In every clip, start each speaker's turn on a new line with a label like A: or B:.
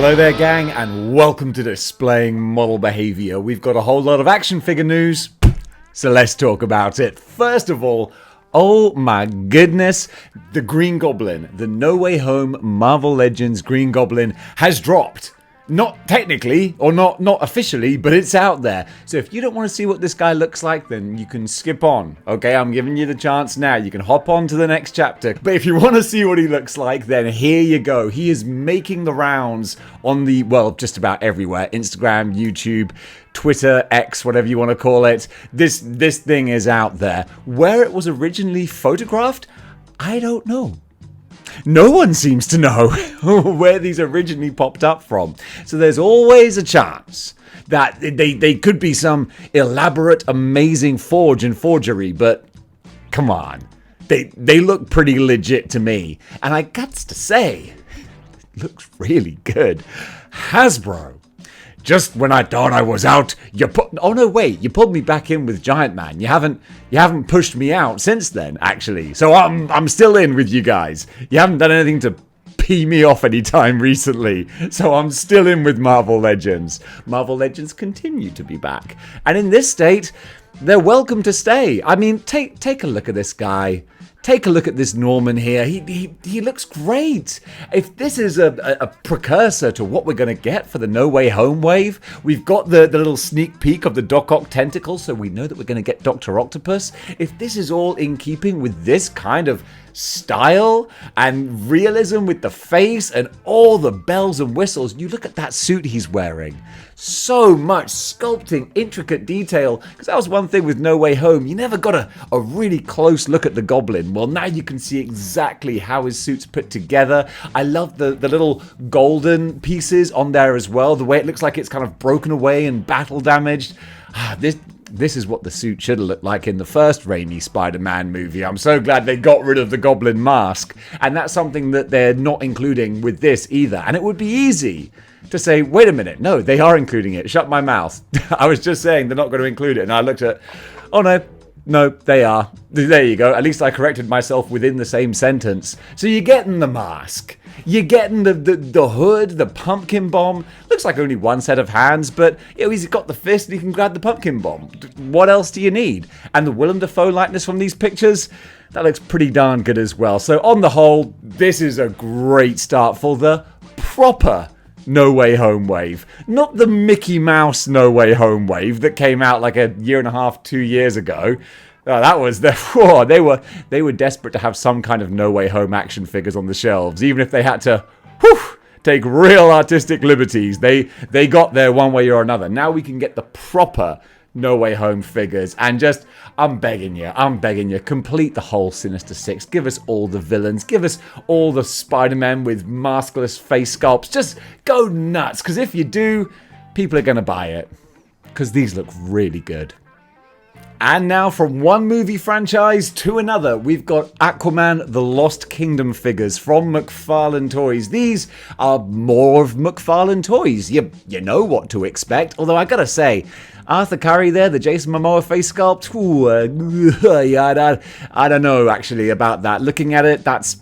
A: Hello there, gang, and welcome to Displaying Model Behaviour. We've got a whole lot of action figure news, so let's talk about it. First of all, oh my goodness, the Green Goblin, the No Way Home Marvel Legends Green Goblin has dropped. Not technically, or not officially, but it's out there. So if you don't want to see what this guy looks like, then you can skip on. Okay, I'm giving you the chance now. You can hop on to the next chapter. But if you want to see what he looks like, then here you go. He is making the rounds on the, well, just about everywhere. Instagram, YouTube, Twitter, X, whatever you want to call it. This thing is out there. Where it was originally photographed, I don't know. No one seems to know where these originally popped up from. So there's always a chance that they could be some elaborate, amazing forge and forgery, but come on. They look pretty legit to me. And I got to say, it looks really good. Hasbro. Just when I thought I was out, you pulled me back in with Giant Man. You haven't pushed me out since then, actually. So I'm still in with you guys. You haven't done anything to pee me off any time recently. So I'm still in with Marvel Legends. Marvel Legends continue to be back. And in this state, they're welcome to stay. I mean, take a look at this guy. Take a look at this Norman here. He looks great. If this is a precursor to what we're going to get for the No Way Home wave, we've got the little sneak peek of the Doc Ock tentacle, so we know that we're going to get Dr. Octopus. If this is all in keeping with this kind of style and realism with the face and all the bells and whistles, you look at that suit he's wearing. So much sculpting, intricate detail, because that was one thing with No Way Home. You never got a really close look at the Goblin. Well, now you can see exactly how his suit's put together. I love the little golden pieces on there as well, the way it looks like it's kind of broken away and battle damaged. This is what the suit should have looked like in the first Raimi Spider-Man movie. I'm so glad they got rid of the Goblin mask. And that's something that they're not including with this either. And it would be easy to say, wait a minute, no, they are including it. Shut my mouth. I was just saying they're not going to include it. And I looked at, oh no, they are. There you go. At least I corrected myself within the same sentence. So you're getting the mask. You're getting the hood, the pumpkin bomb. Looks like only one set of hands, but he's got the fist and he can grab the pumpkin bomb. What else do you need? And the Willem Dafoe likeness from these pictures, that looks pretty darn good as well. So on the whole, this is a great start for the proper No Way Home wave. Not the Mickey Mouse No Way Home wave that came out like a year and a half, 2 years ago. That was they were desperate to have some kind of No Way Home action figures on the shelves, even if they had to take real artistic liberties. They got there one way or another. Now we can get the proper No Way Home figures, and just I'm begging you, complete the whole Sinister Six. Give us all the villains, give us all the Spider-Man with maskless face sculpts. Just go nuts, because if you do, people are going to buy it, because these look really good. And now from one movie franchise to another, we've got Aquaman The Lost Kingdom figures from McFarlane Toys. These are more of McFarlane Toys. You know what to expect. Although I gotta say, Arthur Curry there, the Jason Momoa face sculpt, I don't know actually about that. Looking at it, that's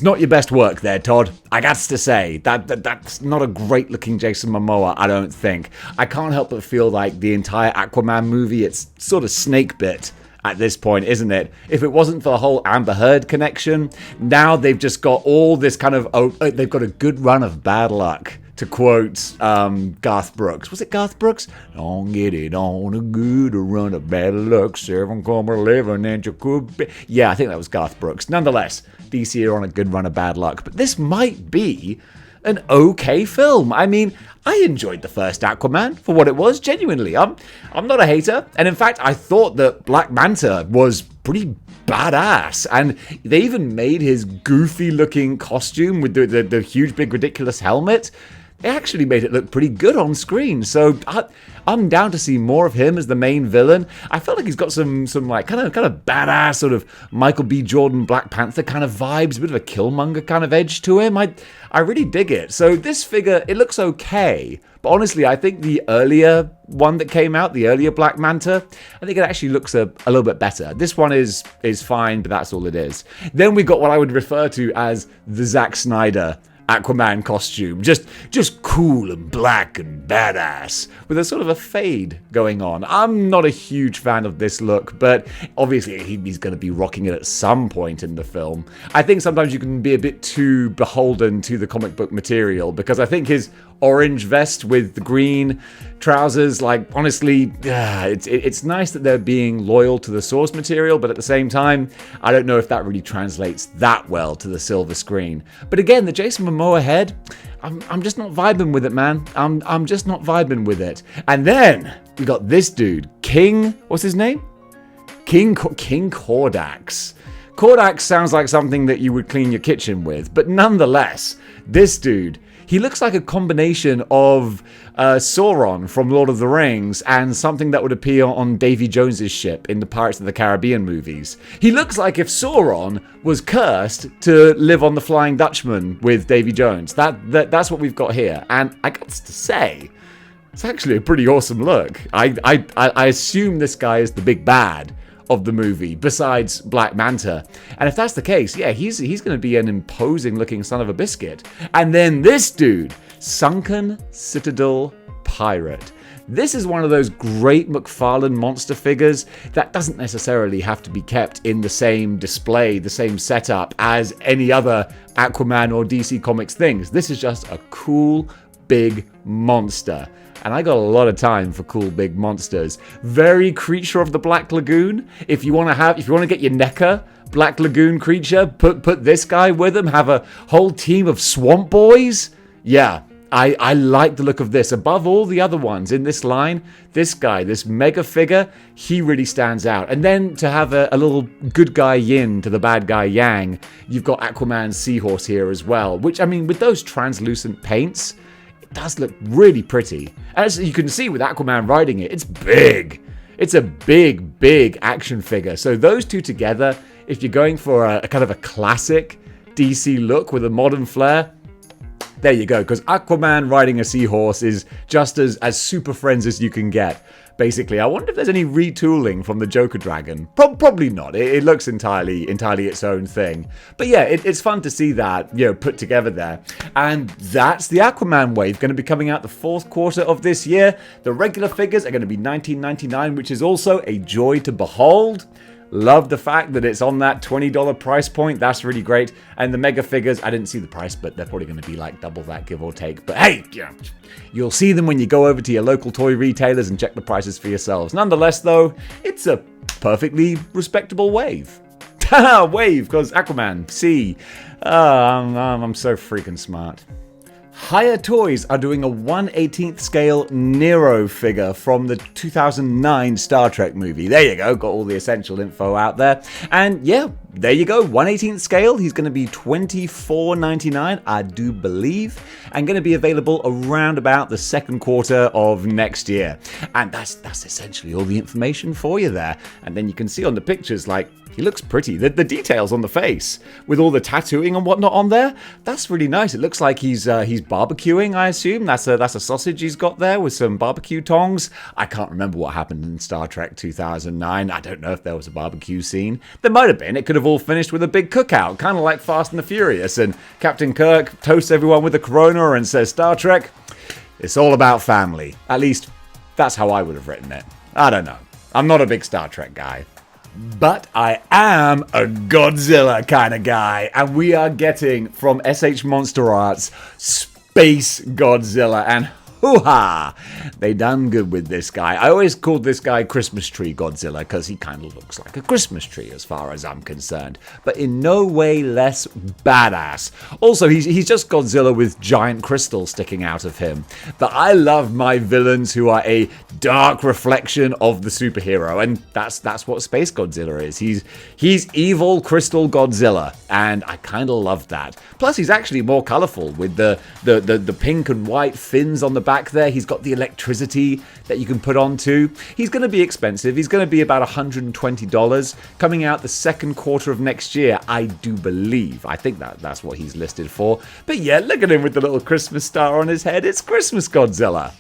A: not your best work there, Todd. I got to say, that's not a great looking Jason Momoa, I don't think. I can't help but feel like the entire Aquaman movie, it's sort of snake bit at this point, isn't it? If it wasn't for the whole Amber Heard connection, now they've just got all this kind of, they've got a good run of bad luck. To quote Garth Brooks. Was it Garth Brooks? Don't get it on a good run of bad luck. 7,11 and you could be. Yeah, I think that was Garth Brooks. Nonetheless, DC are on a good run of bad luck. But this might be an okay film. I mean, I enjoyed the first Aquaman for what it was, genuinely. I'm not a hater. And in fact, I thought that Black Manta was pretty badass, and they even made his goofy looking costume with the huge big ridiculous helmet. It actually made it look pretty good on screen, so I'm down to see more of him as the main villain. I felt like he's got some like kind of badass sort of Michael B. Jordan Black Panther kind of vibes, a bit of a Killmonger kind of edge to him. I really dig it. So this figure, it looks okay, but honestly, I think the earlier one that came out, the earlier Black Manta, I think it actually looks a little bit better. This one is fine, but that's all it is. Then we got what I would refer to as the Zack Snyder Aquaman costume. Just cool and black and badass, with a sort of a fade going on. I'm not a huge fan of this look, but obviously he's going to be rocking it at some point in the film. I think sometimes you can be a bit too beholden to the comic book material, because I think his orange vest with the green trousers, like, honestly, it's nice that they're being loyal to the source material, but at the same time, I don't know if that really translates that well to the silver screen. But again, the Jason Momoa head, I'm just not vibing with it, man. I'm just not vibing with it. And then we got this dude, King, what's his name? King Kordax. Kordax sounds like something that you would clean your kitchen with, but nonetheless, this dude, he looks like a combination of Sauron from Lord of the Rings and something that would appear on Davy Jones's ship in the Pirates of the Caribbean movies. He looks like if Sauron was cursed to live on the Flying Dutchman with Davy Jones. That's what we've got here. And I got to say, it's actually a pretty awesome look. I assume this guy is the big bad of the movie, besides Black Manta. And if that's the case, yeah, he's going to be an imposing looking son of a biscuit. And then this dude, Sunken Citadel Pirate. This is one of those great McFarlane monster figures that doesn't necessarily have to be kept in the same display, the same setup as any other Aquaman or DC Comics things. This is just a cool, big monster. And I got a lot of time for cool big monsters. Very Creature of the Black Lagoon. If you want to get your NECA Black Lagoon creature, put this guy with him. Have a whole team of swamp boys. Yeah, I like the look of this. Above all the other ones in this line, this guy, this mega figure, he really stands out. And then to have a little good guy yin to the bad guy yang, you've got Aquaman's seahorse here as well. Which, I mean, with those translucent paints, it does look really pretty. As you can see with Aquaman riding it, it's big. It's a big, big action figure. So those two together, if you're going for a kind of a classic DC look with a modern flair, there you go. Because Aquaman riding a seahorse is just as super friends as you can get. Basically, I wonder if there's any retooling from the Joker Dragon. Probably not. It looks entirely its own thing. But yeah, it's fun to see that, put together there. And that's the Aquaman wave, going to be coming out the fourth quarter of this year. The regular figures are going to be $19.99, which is also a joy to behold. Love the fact that it's on that $20 price point. That's really great. And the mega figures, I didn't see the price, but they're probably going to be like double that, give or take. But hey, you'll see them when you go over to your local toy retailers and check the prices for yourselves. Nonetheless, though, it's a perfectly respectable wave. Wave, because Aquaman, see. I'm so freaking smart. Hiya Toys are doing a 1/18th scale Nero figure from the 2009 Star Trek movie. There you go, got all the essential info out there. And yeah, there you go, 1/18th scale. He's going to be $24.99, I do believe, and going to be available around about the second quarter of next year. And that's essentially all the information for you there. And then you can see on the pictures, like, he looks pretty. The details on the face, with all the tattooing and whatnot on there, that's really nice. It looks like he's barbecuing, I assume. That's a sausage he's got there with some barbecue tongs. I can't remember what happened in Star Trek 2009. I don't know if there was a barbecue scene. There might have been. It could have all finished with a big cookout, kind of like Fast and the Furious. And Captain Kirk toasts everyone with a Corona and says, Star Trek, it's all about family. At least, that's how I would have written it. I don't know. I'm not a big Star Trek guy. But I am a Godzilla kind of guy, and we are getting from SH Monster Arts Space Godzilla, and hoo-ha! They done good with this guy. I always called this guy Christmas Tree Godzilla because he kind of looks like a Christmas tree as far as I'm concerned, but in no way less badass. Also, he's just Godzilla with giant crystals sticking out of him. But I love my villains who are a dark reflection of the superhero, and that's what Space Godzilla is. He's evil crystal Godzilla, and I kind of love that. Plus, he's actually more colorful with the pink and white fins on the back there. He's got the electricity that you can put on too. He's going to be expensive. He's going to be about $120, coming out the second quarter of next year, I do believe. I think that's what he's listed for. But yeah, look at him with the little Christmas star on his head. It's Christmas Godzilla.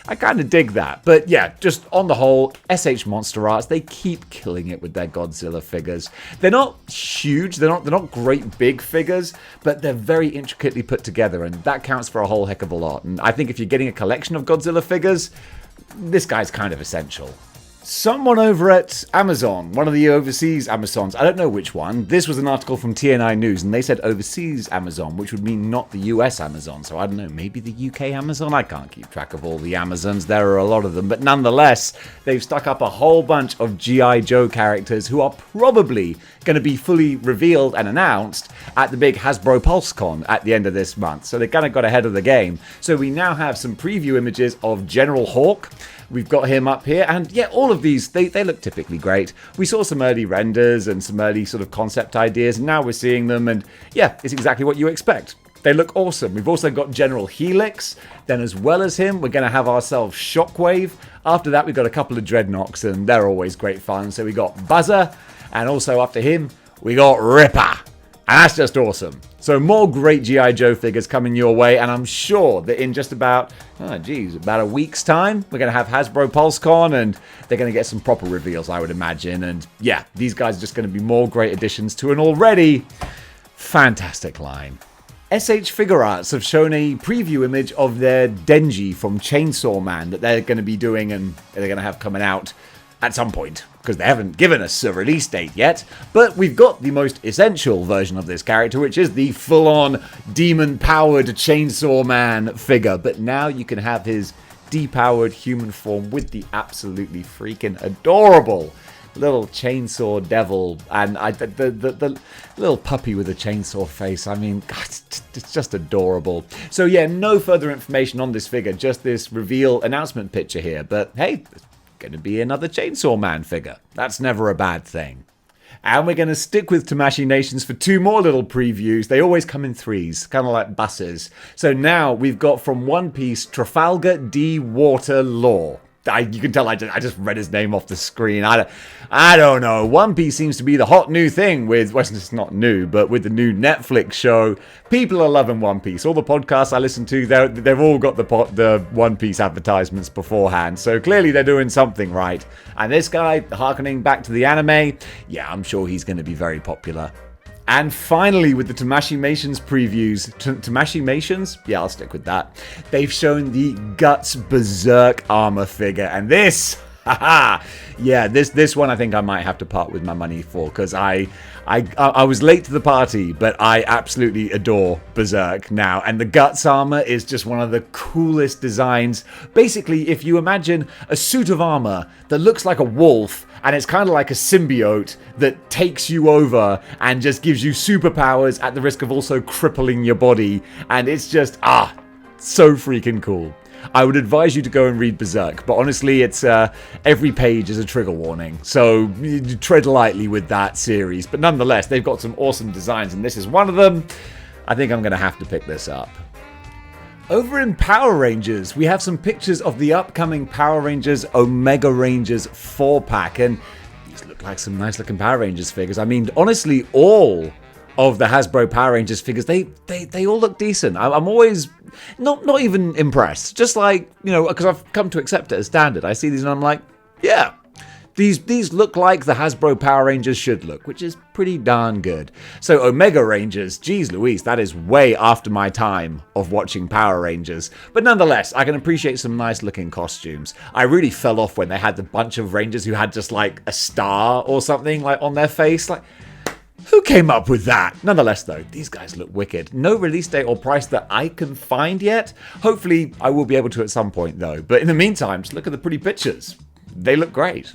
A: I kind of dig that. But yeah, just on the whole, SH Monster Arts, they keep killing it with their Godzilla figures. They're not huge, they're not great big figures, but they're very intricately put together, and that counts for a whole heck of a lot. And I think if you're getting a collection of Godzilla figures, this guy's kind of essential. Someone over at Amazon, one of the overseas Amazons, I don't know which one, this was an article from TNI News, and they said overseas Amazon, which would mean not the US Amazon, so I don't know, maybe the UK Amazon? I can't keep track of all the Amazons, there are a lot of them, but nonetheless, they've stuck up a whole bunch of G.I. Joe characters who are probably going to be fully revealed and announced at the big Hasbro PulseCon at the end of this month, so they kind of got ahead of the game. So we now have some preview images of General Hawk. We've got him up here, and yeah, all of these, they look typically great. We saw some early renders and some early sort of concept ideas, and now we're seeing them, and yeah, it's exactly what you expect. They look awesome. We've also got General Helix. Then as well as him, we're going to have ourselves Shockwave. After that, we've got a couple of Dreadnoks, and they're always great fun. So we got Buzzer, and also after him, we got Ripper. And that's just awesome. So more great G.I. Joe figures coming your way, and I'm sure that in just about, about a week's time, we're going to have Hasbro PulseCon, and they're going to get some proper reveals, I would imagine. And yeah, these guys are just going to be more great additions to an already fantastic line. SH Figure Arts have shown a preview image of their Denji from Chainsaw Man that they're going to be doing and they're going to have coming out at some point, because they haven't given us a release date yet. But we've got the most essential version of this character, which is the full-on demon-powered Chainsaw Man figure. But now you can have his depowered human form with the absolutely freaking adorable little chainsaw devil, and the little puppy with a chainsaw face. I mean, God, it's just adorable. So yeah, no further information on this figure, just this reveal announcement picture here. But hey, there's going to be another Chainsaw Man figure. That's never a bad thing. And we're going to stick with Tamashii Nations for two more little previews. They always come in threes, kind of like buses. So now we've got from One Piece, Trafalgar D. Water Law. You can tell I just read his name off the screen. I don't know. One Piece seems to be the hot new thing with, well, it's not new, but with the new Netflix show. People are loving One Piece. All the podcasts I listen to, they've all got the One Piece advertisements beforehand. So clearly they're doing something right. And this guy, harkening back to the anime, yeah, I'm sure he's going to be very popular. And finally, with the Tamashii Nations previews, Tamashii Nations? Yeah, I'll stick with that. They've shown the Guts Berserk armor figure, and this, haha, yeah, this one I think I might have to part with my money for, because I was late to the party, but I absolutely adore Berserk now, and the Guts armor is just one of the coolest designs. Basically, if you imagine a suit of armor that looks like a wolf, and it's kind of like a symbiote that takes you over and just gives you superpowers at the risk of also crippling your body. And it's just, so freaking cool. I would advise you to go and read Berserk, but honestly, it's every page is a trigger warning. So tread lightly with that series. But nonetheless, they've got some awesome designs, and this is one of them. I think I'm going to have to pick this up. Over in Power Rangers, we have some pictures of the upcoming Power Rangers Omega Rangers 4-pack, and these look like some nice looking Power Rangers figures. I mean, honestly, all of the Hasbro Power Rangers figures, they all look decent. I'm always not even impressed, just like, you know, because I've come to accept it as standard. I see these and I'm like, yeah, these look like the Hasbro Power Rangers should look, which is pretty darn good. So Omega Rangers, geez Louise, that is way after my time of watching Power Rangers. But nonetheless, I can appreciate some nice looking costumes. I really fell off when they had the bunch of Rangers who had just like a star or something like on their face. Like, who came up with that? Nonetheless though, these guys look wicked. No release date or price that I can find yet. Hopefully I will be able to at some point though. But in the meantime, just look at the pretty pictures. They look great.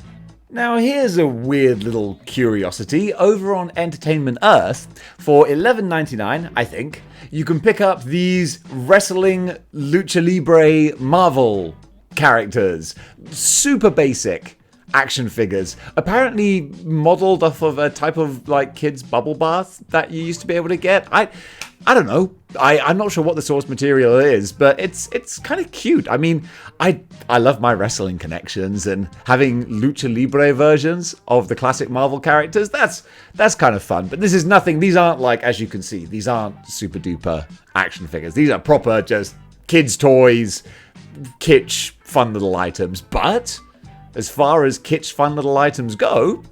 A: Now here's a weird little curiosity. Over on Entertainment Earth, for $11.99, I think, you can pick up these wrestling Lucha Libre Marvel characters. Super basic action figures, apparently modeled off of a type of like kids bubble bath that you used to be able to get. I don't know. I'm not sure what the source material is, but it's kind of cute. I mean, I love my wrestling connections, and having Lucha Libre versions of the classic Marvel characters, that's kind of fun. But this is nothing. These aren't like, as you can see, these aren't super duper action figures. These are proper just kids' toys. kitsch, fun little items. But as far as kitsch, fun little items go,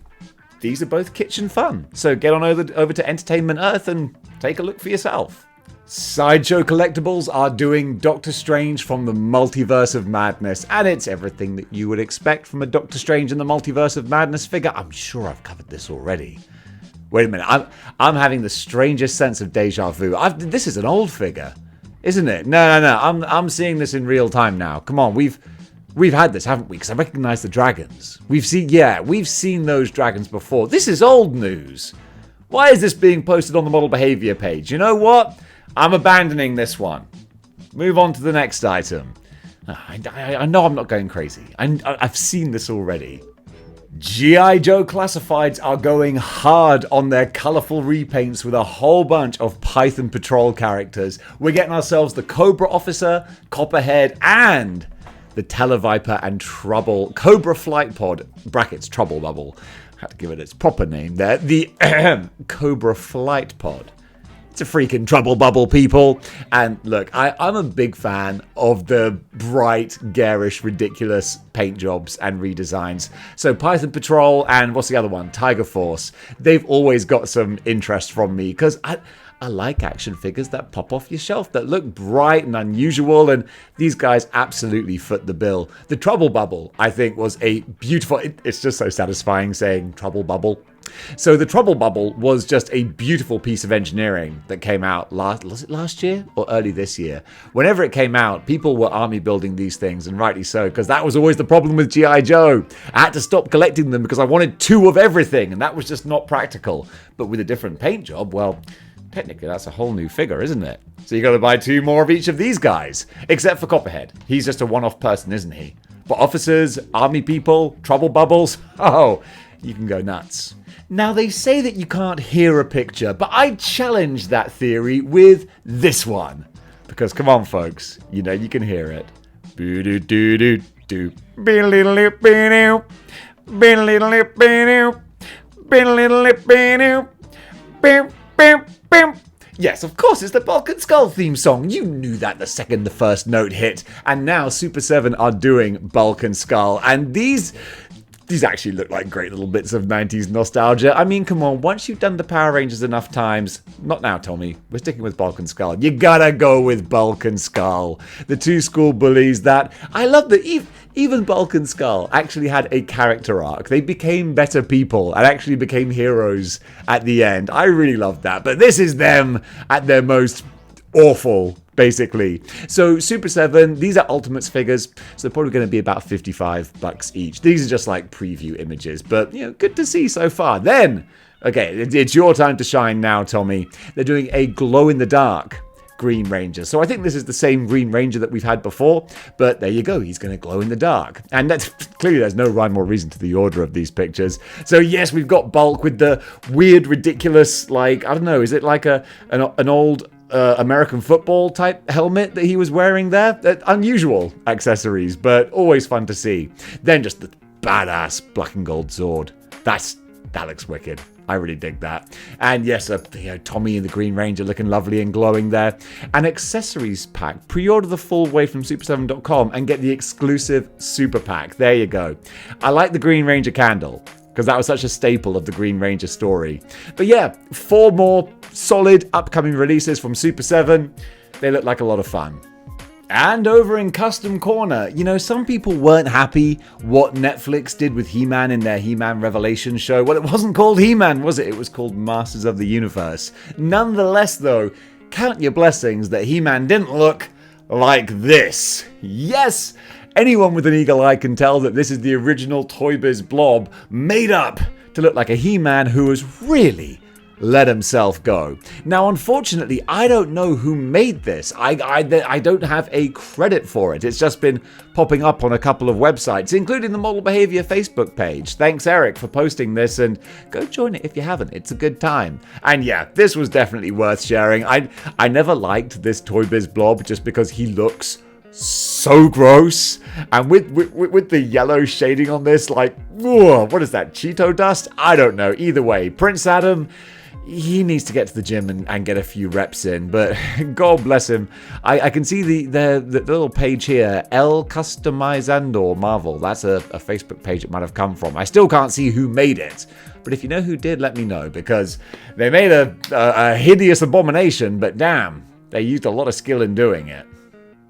A: these are both kitsch and fun. So get on over to Entertainment Earth and take a look for yourself. Sideshow Collectibles are doing Doctor Strange from the Multiverse of Madness, and it's everything that you would expect from a Doctor Strange in the Multiverse of Madness figure. I'm sure I've covered this already. Wait a minute, I'm having the strangest sense of deja vu. This is an old figure, isn't it? No. I'm seeing this in real time now. Come on, we've had this, haven't we? Because I recognize the dragons. We've seen those dragons before. This is old news. Why is this being posted on the Model Behavior page? You know what? I'm abandoning this one. Move on to the next item. I know I'm not going crazy. I've seen this already. G.I. Joe Classifieds are going hard on their colourful repaints with a whole bunch of Python Patrol characters. We're getting ourselves the Cobra Officer, Copperhead, and the Televiper and Trouble Cobra Flight Pod, brackets Trouble Bubble. Had to give it its proper name there. The Cobra Flight Pod. It's a freaking trouble bubble, people. And look, I'm a big fan of the bright, garish, ridiculous paint jobs and redesigns. So Python Patrol and what's the other one? Tiger Force. They've always got some interest from me because I like action figures that pop off your shelf, that look bright and unusual, and these guys absolutely foot the bill. The Trouble Bubble, I think, was a beautiful... It's just so satisfying saying Trouble Bubble. So the Trouble Bubble was just a beautiful piece of engineering that came out last year or early this year. Whenever it came out, people were army building these things, and rightly so, because that was always the problem with G.I. Joe. I had to stop collecting them because I wanted 2 of everything, and that was just not practical. But with a different paint job, well... Technically, that's a whole new figure, isn't it? So you got to buy 2 more of each of these guys. Except for Copperhead. He's just a one-off person, isn't he? But officers, army people, trouble bubbles, oh, you can go nuts. Now, they say that you can't hear a picture, but I challenge that theory with this one. Because, come on, folks, you know you can hear it. Yes, of course, it's the Bulk and Skull theme song. You knew that the second the first note hit. And now Super 7 are doing Bulk and Skull. And these actually look like great little bits of 90s nostalgia. I mean, come on, once you've done the Power Rangers enough times... Not now, Tommy. We're sticking with Bulk and Skull. You gotta go with Bulk and Skull. The 2 school bullies that... I love that even Bulk and Skull actually had a character arc. They became better people and actually became heroes at the end. I really loved that. But this is them at their most awful, basically. So Super 7, these are Ultimates figures, so they're probably going to be about $55 each. These are just like preview images, but, you know, good to see so far. Then, okay, it's your time to shine now, Tommy. They're doing a glow-in-the-dark Green Ranger. So I think this is the same Green Ranger that we've had before, but there you go, he's going to glow in the dark. And that's clearly there's no rhyme or reason to the order of these pictures. So yes, we've got Bulk with the weird, ridiculous, like, I don't know, is it like an old American football type helmet that he was wearing there? Unusual accessories, but always fun to see. Then just the badass black and gold sword. That looks wicked. I really dig that. And yes, Tommy and the Green Ranger looking lovely and glowing there. An accessories pack. Pre-order the full way from super7.com and get the exclusive super pack. There you go. I like the Green Ranger candle because that was such a staple of the Green Ranger story. But yeah, 4 more solid upcoming releases from Super 7. They look like a lot of fun. And over in Custom Corner, you know, some people weren't happy what Netflix did with He-Man in their He-Man Revelation show. Well, it wasn't called He-Man, was it? It was called Masters of the Universe. Nonetheless, though, count your blessings that He-Man didn't look like this. Yes! Anyone with an eagle eye can tell that this is the original Toy Biz blob made up to look like a He-Man who was really let himself go. Now, unfortunately, I don't know who made this. I don't have a credit for it. It's just been popping up on a couple of websites, including the Model Behavior Facebook page. Thanks, Eric, for posting this, and go join it if you haven't. It's a good time. And yeah, this was definitely worth sharing. I never liked this Toy Biz blob just because he looks so gross, and with the yellow shading on this, like, whoa, what is that, Cheeto dust? I don't know. Either way, Prince Adam, he needs to get to the gym and get a few reps in, but God bless him. I can see the little page here, El Customizando Marvel. That's a Facebook page it might have come from. I still can't see who made it, but if you know who did, let me know, because they made a hideous abomination, but damn, they used a lot of skill in doing it.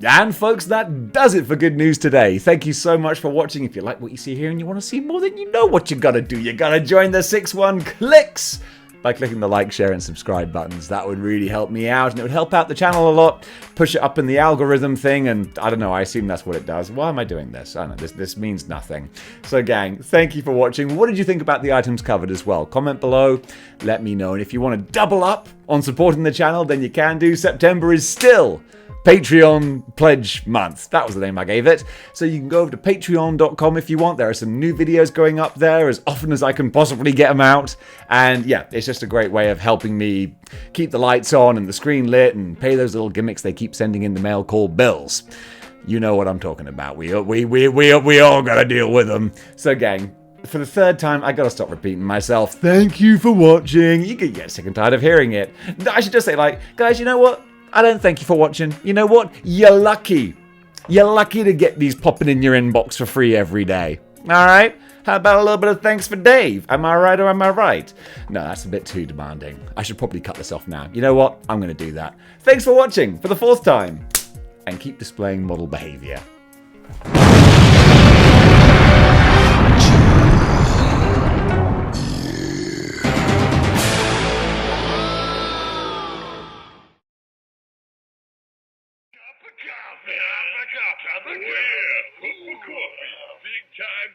A: And folks, that does it for Good News today. Thank you so much for watching. If you like what you see here and you want to see more, then you know what you gotta do. You gotta join the 6-1 Clicks by clicking the like, share, and subscribe buttons. That would really help me out, and it would help out the channel a lot. Push it up in the algorithm thing, and I don't know, I assume that's what it does. Why am I doing this? I don't know, this means nothing. So gang, thank you for watching. What did you think about the items covered as well? Comment below, let me know. And if you want to double up on supporting the channel, then you can do. September is still Patreon pledge month. That was the name I gave it. So you can go over to patreon.com if you want. There are some new videos going up there as often as I can possibly get them out. And yeah, it's just a great way of helping me keep the lights on and the screen lit and pay those little gimmicks they keep sending in the mail called bills. You know what I'm talking about. We all gotta deal with them. So gang, for the third time, I gotta stop repeating myself. Thank you for watching. You can get sick and tired of hearing it. I should just say, like, guys, you know what? I don't thank you for watching. You know what? You're lucky. You're lucky to get these popping in your inbox for free every day. Alright? How about a little bit of thanks for Dave? Am I right or am I right? No, that's a bit too demanding. I should probably cut this off now. You know what? I'm going to do that. Thanks for watching for the 4th time. And keep displaying model behavior.
B: Cup of coffee. Big time